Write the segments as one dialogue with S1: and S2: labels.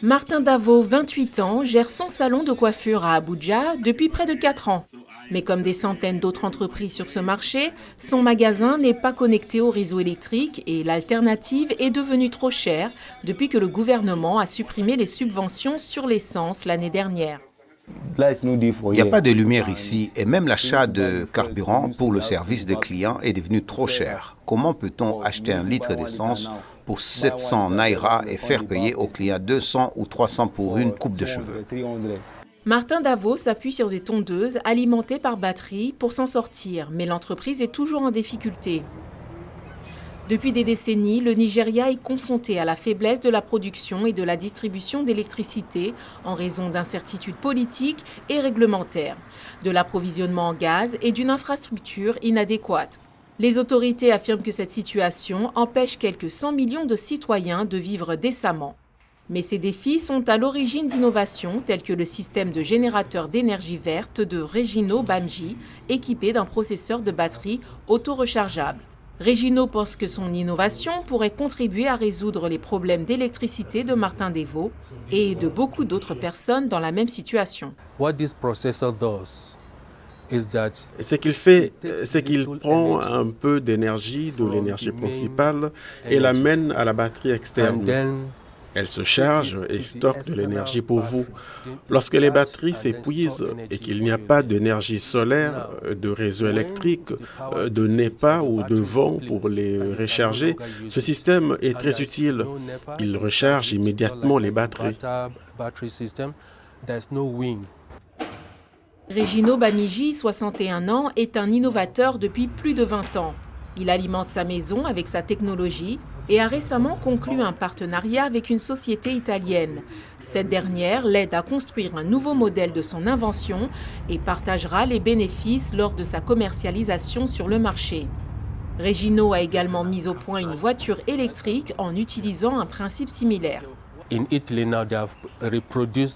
S1: Martin Davo, 28 ans, gère son salon de coiffure à Abuja depuis près de 4 ans. Mais comme des centaines d'autres entreprises sur ce marché, son magasin n'est pas connecté au réseau électrique et l'alternative est devenue trop chère depuis que le gouvernement a supprimé les subventions sur l'essence l'année dernière.
S2: Il n'y a pas de lumière ici et même l'achat de carburant pour le service des clients est devenu trop cher. Comment peut-on acheter un litre d'essence pour 700 naira et faire payer aux clients 200 ou 300 pour une coupe de cheveux?
S1: Martin Davo s'appuie sur des tondeuses alimentées par batterie pour s'en sortir, mais l'entreprise est toujours en difficulté. Depuis des décennies, le Nigeria est confronté à la faiblesse de la production et de la distribution d'électricité en raison d'incertitudes politiques et réglementaires, de l'approvisionnement en gaz et d'une infrastructure inadéquate. Les autorités affirment que cette situation empêche quelques 100 millions de citoyens de vivre décemment. Mais ces défis sont à l'origine d'innovations telles que le système de générateur d'énergie verte de Regino Bamji, équipé d'un processeur de batterie auto-rechargeable. Regino pense que son innovation pourrait contribuer à résoudre les problèmes d'électricité de Martin Davo et de beaucoup d'autres personnes dans la même situation.
S3: Ce qu'il fait, c'est qu'il prend un peu d'énergie de l'énergie principale et l'amène à la batterie externe. Elle se charge et stocke de l'énergie pour vous. Lorsque les batteries s'épuisent et qu'il n'y a pas d'énergie solaire, de réseau électrique, de NEPA ou de vent pour les recharger, ce système est très utile. Il recharge immédiatement les batteries.
S1: Regino Bamiji, 61 ans, est un innovateur depuis plus de 20 ans. Il alimente sa maison avec sa technologie et a récemment conclu un partenariat avec une société italienne. Cette dernière l'aide à construire un nouveau modèle de son invention et partagera les bénéfices lors de sa commercialisation sur le marché. Regino a également mis au point une voiture électrique en utilisant un principe similaire.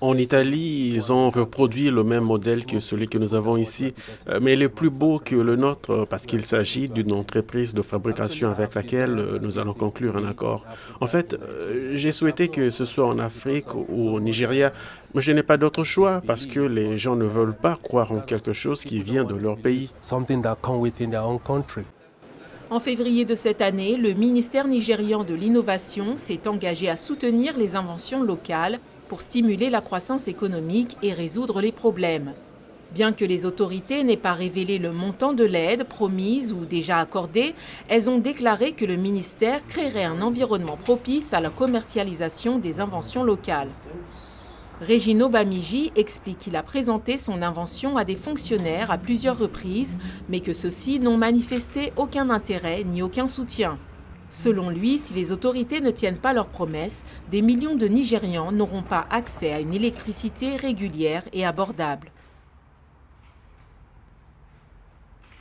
S3: En Italie, ils ont reproduit le même modèle que celui que nous avons ici, mais il est plus beau que le nôtre parce qu'il s'agit d'une entreprise de fabrication avec laquelle nous allons conclure un accord. En fait, j'ai souhaité que ce soit en Afrique ou au Nigeria, mais je n'ai pas d'autre choix parce que les gens ne veulent pas croire en quelque chose qui vient de leur pays.
S1: En février de cette année, le ministère nigérian de l'innovation s'est engagé à soutenir les inventions locales pour stimuler la croissance économique et résoudre les problèmes. Bien que les autorités n'aient pas révélé le montant de l'aide promise ou déjà accordée, elles ont déclaré que le ministère créerait un environnement propice à la commercialisation des inventions locales. Regino Bamiji explique qu'il a présenté son invention à des fonctionnaires à plusieurs reprises, mais que ceux-ci n'ont manifesté aucun intérêt ni aucun soutien. Selon lui, si les autorités ne tiennent pas leurs promesses, des millions de Nigérians n'auront pas accès à une électricité régulière et abordable.